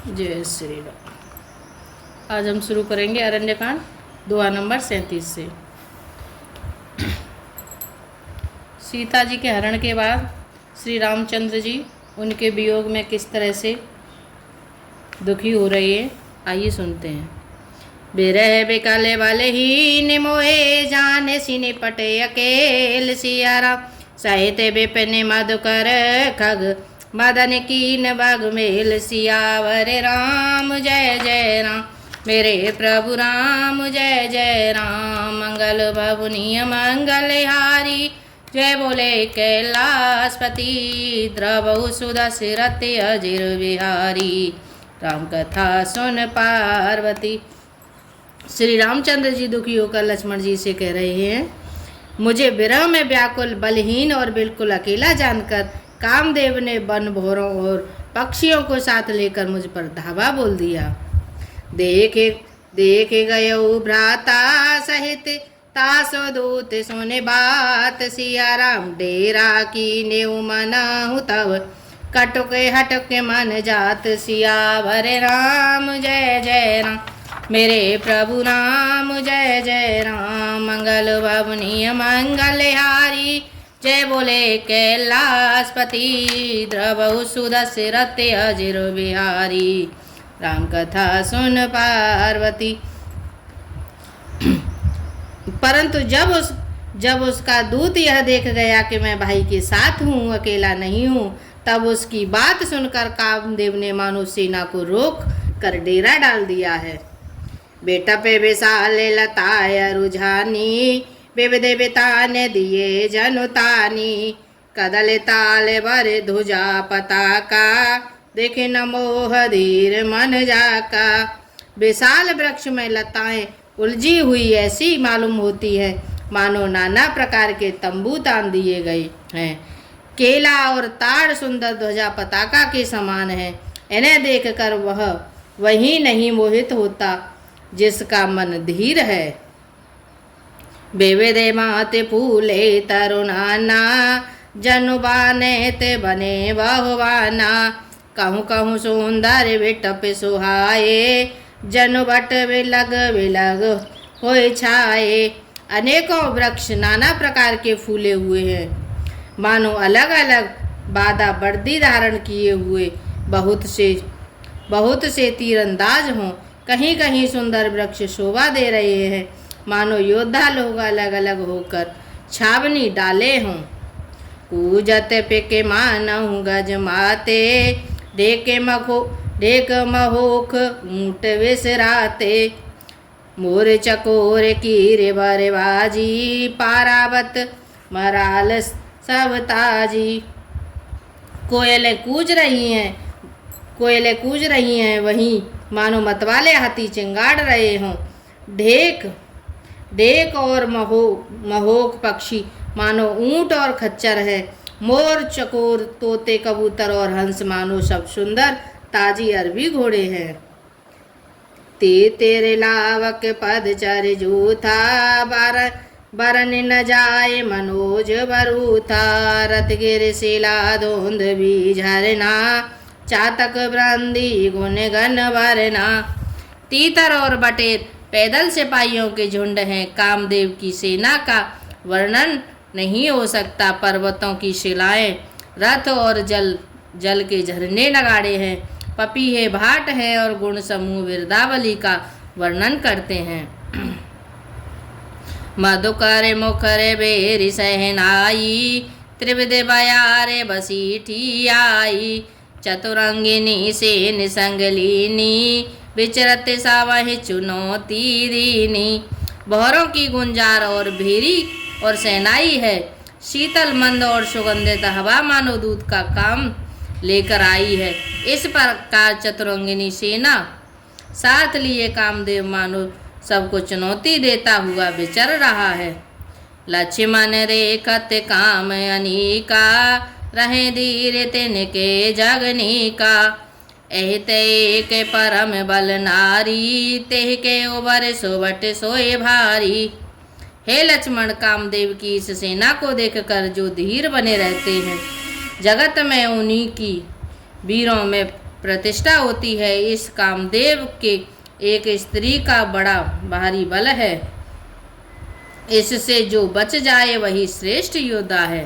जय श्री राम। आज हम शुरू करेंगे अरण्यकांड दोहा नंबर 37 से। सीता जी के हरण के बाद श्री रामचंद्र जी उनके वियोग में किस तरह से दुखी हो रहे हैं, आइए सुनते हैं। बिरह बिकल वाले ही निमोहे जाने सिने पटे अकेल सियारा सहित विपिन मधुकर खग मदन कीन बाग मेल सियावर राम जय जय राम मेरे प्रभु राम जय जय राम मंगल भवनीय मंगलहारी जय बोले कैलाशपति द्रवहु सुदशरथ अजिर बिहारी राम कथा सुन पार्वती। श्री रामचंद्र जी दुखी होकर लक्ष्मण जी से कह रहे हैं, मुझे विरह में व्याकुल बलहीन और बिल्कुल अकेला जानकर कामदेव ने वन भौरों और पक्षियों को साथ लेकर मुझ पर धावा बोल दिया। देखे गयो भ्राता सहित तासो दूत सोने बात सिया राम डेरा की नेउ मनाहु तब कटुके हटके मन जात सियावर राम जय जय राम मेरे प्रभु राम जय जय राम मंगल भवनीय मंगलहारी जय बोले कैलाशपति द्रवहु सुदशरथ अजिर बिहारी राम कथा सुन पार्वती। परंतु जब उसका दूत यह देख गया कि मैं भाई के साथ हूँ, अकेला नहीं हूँ, तब उसकी बात सुनकर कामदेव ने मानो सेना को रोक कर डेरा डाल दिया है। बेटा पे बेसाले लताय रुझानी विविध बिताने दिए जनुतानी कदल ताल बर ध्वजा पताका देखे न मोह धीर मन जाका। विशाल वृक्ष में लताएं उलझी हुई ऐसी मालूम होती है मानो नाना प्रकार के तंबू तान दिए गए हैं। केला और ताड़ सुंदर ध्वजा पताका के समान है। इन्हें देखकर वह वही नहीं मोहित होता जिसका मन धीर है। बेवेदे माते फूले तरुणाना जनुबाने ते बने बहुवाना कहूँ कहूँ सुंदर बिटप सुहाए जनु बट विलग होए छाए। अनेकों वृक्ष नाना प्रकार के फूले हुए हैं मानो अलग अलग बादा वर्दी धारण किए हुए बहुत से तीरंदाज हों। कहीं कहीं सुंदर वृक्ष शोभा दे रहे हैं मानो योद्धा लोग अलग अलग होकर छावनी डाले हों। कूजत पिके मानहु गज माते डेक महोख ऊँट विसराते मोर चकोर कीर बरबाजी पारावत मराल सब ताजी। कोयलें कूज रही हैं वहीं मानो मतवाले हाथी चिंगाड़ रहे हों। ढेक और महोक पक्षी मानो ऊंट और खच्चर है। मोर चकोर तोते कबूतर और हंस मानो सब सुंदर ताजी अरबी घोड़े हैं। तेरे लावक पद चर जूथा बरन न जाए मनोज बरूथा रथ गिर शिला धोंद भी झरना चातक ब्रंदी गुण गन वरना। तीतर और बटेर पैदल सिपाहियों के झुंड हैं। कामदेव की सेना का वर्णन नहीं हो सकता। पर्वतों की शिलाएं रथ और जल के झरने नगाड़े हैं। पपीहे भाट हैं और गुण समूह विरदावली का वर्णन करते हैं। मधुकर मुखर बेरी सहनाई त्रिविध बयारे बसीठी आई चतुरंगिनी से निसंगलीनी विचरत सावहि चुनौती दीनी। बहरों की गुंजार और भेरी और सेनाई है। शीतल मंद और सुगंधित हवा मानो दूध का काम लेकर आई है। इस प्रकार चतुरंगिनी सेना साथ लिए कामदेव मानो सबको चुनौती देता हुआ विचर रहा है। लक्ष्मण रेखत काम अनीका रहे धीरे तिनके जगनी का एहते के परम बल नारी तेह के उबर सोबट सोए भारी। हे लक्ष्मण, कामदेव की इस सेना को देखकर जो धीर बने रहते हैं, जगत में उन्हीं की वीरों में प्रतिष्ठा होती है। इस कामदेव के एक स्त्री का बड़ा भारी बल है। इससे जो बच जाए वही श्रेष्ठ योद्धा है।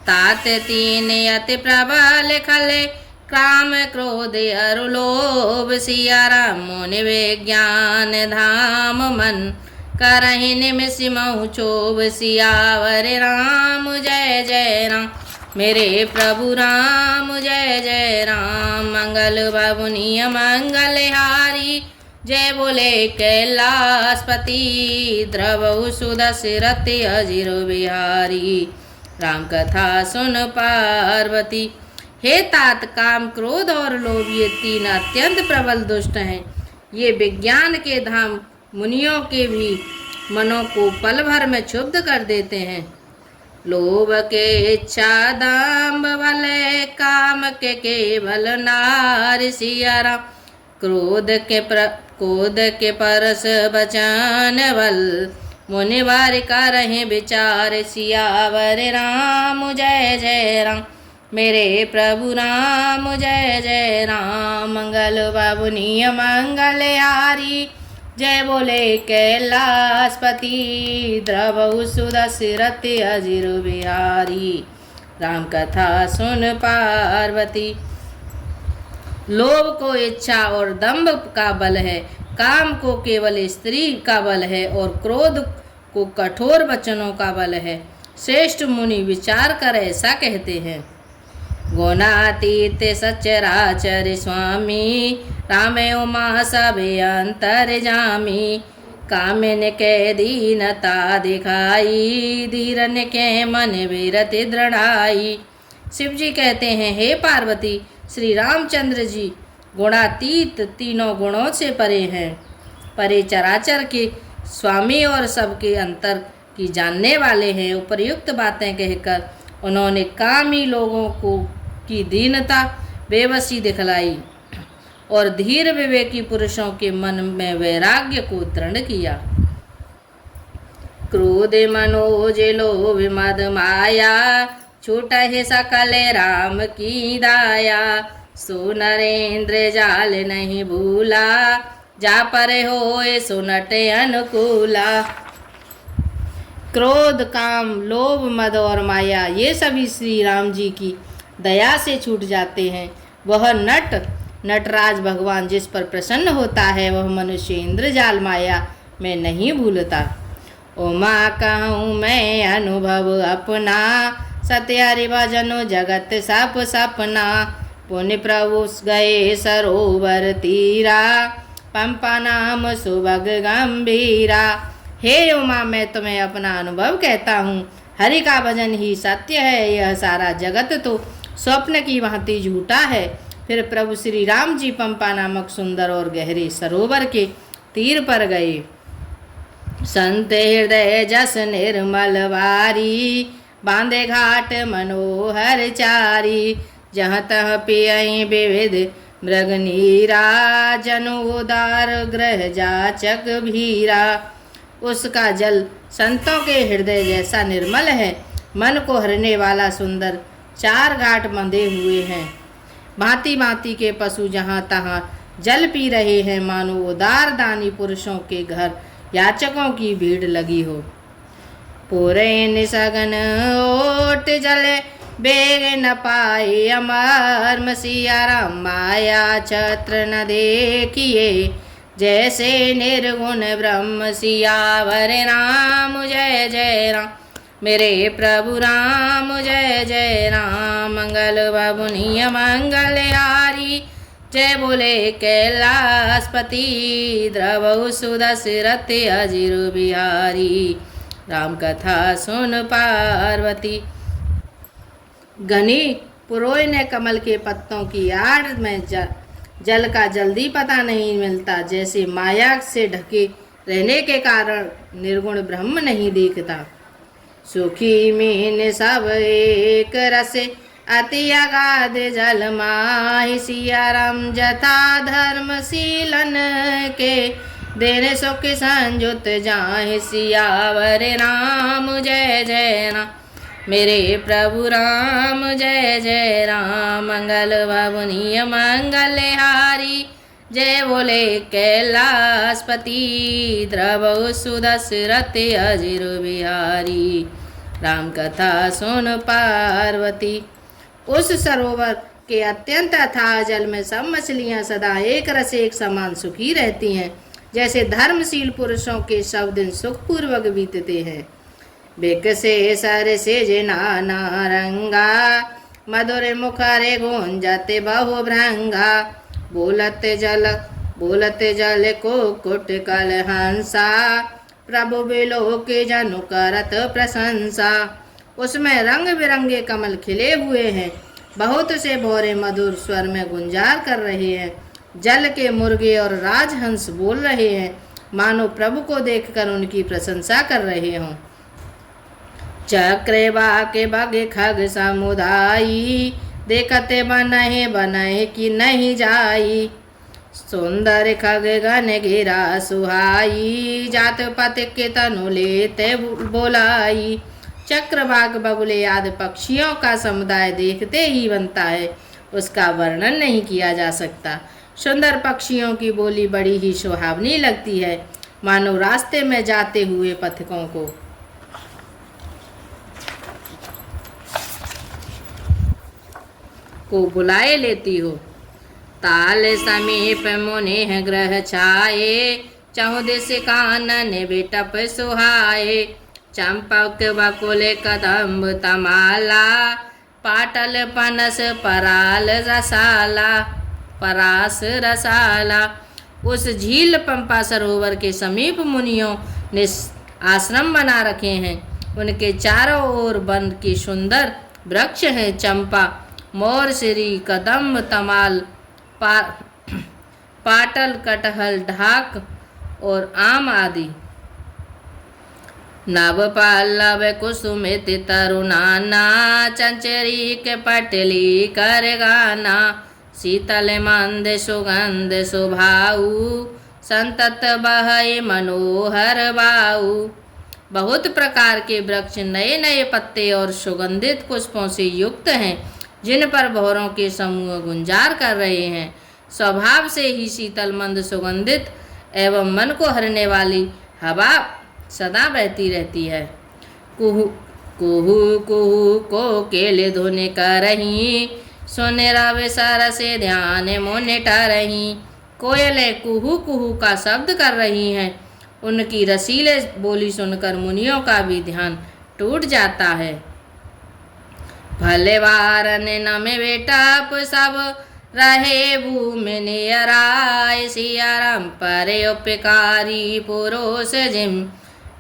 तात तीन अति प्रबल खले काम क्रोध अरु लोभ। सिया राम मुनि विज्ञान धाम मन करहि निमिष महु चोभ। सियावर राम जय जय राम मेरे प्रभु राम जय जय राम। मंगल भवनीय मंगल हारी जय बोले कैलाशपति। द्रवहु सुदशरथ अजिर बिहारी राम कथा सुन पार्वती। हे तात, काम क्रोध और लोभ ये तीन अत्यंत प्रबल दुष्ट हैं। ये विज्ञान के धाम मुनियों के भी मनों को पल भर में क्षुब्ध कर देते हैं। लोभ के इच्छा दाम्भ बल काम के केवल नार। सिया राम क्रोध के परस बचन बल मुनिवार का रहे विचार। सियावर राम जय जय राम मेरे प्रभु राम जय जय राम। मंगल बाबुनीय मंगल हारी जय बोले कैलाशपति। द्रवहु सुदशरथ अजिर बिहारी राम कथा सुन पार्वती। लोभ को इच्छा और दंभ का बल है, काम को केवल स्त्री का बल है और क्रोध को कठोर वचनों का बल है। श्रेष्ठ मुनि विचार कर ऐसा कहते हैं। गुणातीत सचराचर स्वामी राम उमा सब अंतर्जामी। कामिन के दीनता दिखाई धीरन के मन विरति दृढ़ाई। शिव जी कहते हैं, हे पार्वती, श्री रामचंद्र जी गुणातीत तीनों गुणों से परे हैं, परे चराचर के स्वामी और सबके अंतर की जानने वाले हैं। उपर्युक्त बातें कहकर उन्होंने कामी लोगों को की दीनता बेबसी दिखलाई और धीर विवेकी पुरुषों के मन में वैराग्य को दृढ़ किया। क्रोध मनोज लोभ मद माया छूटा है सकल राम की दाया। सो नरेंद्र जाल नहीं भूला जा पर होए सुनट अनुकूला। क्रोध, काम, लोभ, मद और माया ये सभी श्री राम जी की दया से छूट जाते हैं। वह नटराज भगवान जिस पर प्रसन्न होता है वह मनुष्य इंद्रजाल माया में नहीं भूलता। उमा कहूँ मैं अनुभव अपना सत्य हरि भजनो जगत सप सपना। पुण्य प्रभु गए सरोवर तीरा पंपा नाम सुभग गंभीरा। हे उमा, मैं तुम्हें अपना अनुभव कहता हूँ। हरि का भजन ही सत्य है, यह सारा जगत तो स्वप्न की भांति झूठा है। फिर प्रभु श्री राम जी पंपा नामक सुंदर और गहरे सरोवर के तीर पर गए। संत हृदय जस निर्मल वारी बांधे घाट मनोहर चारी। जहाँ तह पियई विविध मृग नीरा जनु उदार ग्रह जाचक भीरा। उसका जल संतों के हृदय जैसा निर्मल है। मन को हरने वाला सुंदर चार घाट बंधे हुए हैं। भांति भांति के पशु जहाँ तहाँ जल पी रहे हैं, मानो उदार दानी पुरुषों के घर याचकों की भीड़ लगी हो। पूरे निसगन ओट जले बेग न पाए अमर। सिया राम माया छत्र न देखिए जैसे निर्गुण ब्रह्म। सियावर राम जय जय राम मेरे प्रभु राम जय जय राम। मंगल बाबुनीय मंगल हारी जय बोले कैलाशपति। द्रवहु सुदशरथ अजिर बिहारी राम कथा सुन पार्वती। घनी पुरोय ने कमल के पत्तों की आड़ में जल का जल्दी पता नहीं मिलता। जैसे माया से ढके रहने के कारण निर्गुण ब्रह्म नहीं दिखता। सुखी मीन सब एक रस अति अगाध जल माहि। सिया राम जथा धर्मशीलन के देने सुख संजुत जाहि। सियावर राम जय जय राम मेरे प्रभु राम जय जय राम। मंगल भवनीय मंगलहारी जय बोले कैलाशपति। द्रवहु सुदशरथ अजिर बिहारी राम कथा सुन पार्वती। उस सरोवर के अत्यंत अथाह जल में सब मछलियां सदा एक रस एक समान सुखी रहती हैं, जैसे धर्मशील पुरुषों के सब दिन सुखपूर्वक बीतते हैं। बिकसे सर से जिना नारंगा मधुर मुखरे गूंजते बहु भृंगा। बोलते जल को कुट कल हंसा प्रभु बिलो के जनु करत प्रशंसा। उसमें रंग बिरंगे कमल खिले हुए हैं, बहुत से भौरे मधुर स्वर में गुंजार कर रहे हैं। जल के मुर्गे और राजहंस बोल रहे हैं, मानो प्रभु को देखकर उनकी प्रशंसा कर रहे हों। चक्रे के बगे खग समुदाई देखते बनहे कि नहीं जाई। सुंदर खग गन गिरा सुहाई जात पत के तनु लेते बोलाई। चक्रवाक बगुले आदि पक्षियों का समुदाय देखते ही बनता है, उसका वर्णन नहीं किया जा सकता। सुंदर पक्षियों की बोली बड़ी ही सुहावनी लगती है, मानो रास्ते में जाते हुए पथिकों को बुलाए लेती हो। ताल समीप मुनि ग्रह छाए चहुदिस कानन बिटप सुहाए। चंपक बकुल कदम्ब तमाला पाटल पनस परास रसाला। उस झील पंपा सरोवर के समीप मुनियों ने आश्रम बना रखे हैं। उनके चारों ओर वन की सुंदर वृक्ष हैं, चंपा, मोरसिरी, कदम्ब, तमाल, पाटल, कटहल, ढाक और आम आदि। नव पल्लव कुसुमित तरुणाना चंचरी के पटली कर गाना। शीतल मंद सुगंध सुभाऊ संतत बहय मनोहर बाऊ। बहुत प्रकार के वृक्ष नए नए पत्ते और सुगंधित पुष्पों से युक्त हैं, जिन पर भौरों के समूह गुंजार कर रहे हैं। स्वभाव से ही शीतल मंद सुगंधित एवं मन को हरने वाली हवा सदा बहती रहती है। कुहू कुहू कुहू को केले धुन करही सोने रावे सारा से ध्यान मोने रही। कोयलें कुहू कुहू का शब्द कर रही हैं, उनकी रसीले बोली सुनकर मुनियों का भी ध्यान टूट जाता है। भले वारन नमे बेटा सब रहे भूमि नियराय। सिया राम परे उपकारी पुरुष जिम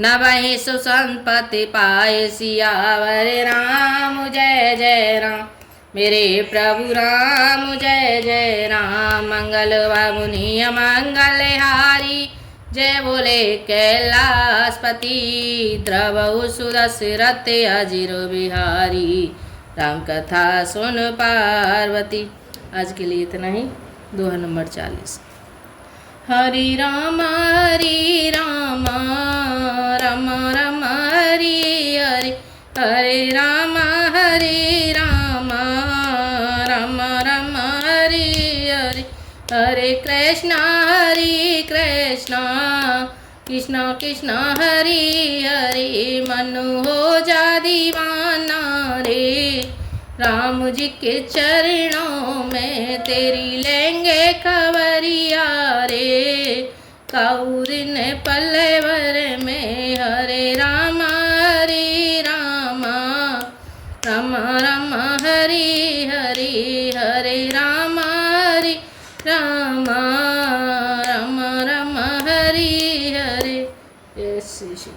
न वही सुसंपत्ति पाए। सियावर राम जय जय राम। मेरे प्रभु राम जय जय राम। मंगल वामुनि मंगलहारी जय बोले कैलाशपति। द्रवहु सुदशरथ अजिर बिहारी राम कथा सुन पार्वती। आज के लिए इतना ही। दोहा नंबर 40। हरि राम राम राम हरि हरि हरे राम राम राम हरि हरि हरे कृष्ण कृष्ण कृष्ण हरि हरि। मनु हो जा दीवाना रे राम जी के चरणों में तेरी लेंगे खबरिया रे। काउरिन पल्लेवर में हरे राम राम राम हरि हरि हरे राम राम राम राम हरि हरि। जय श्री श्री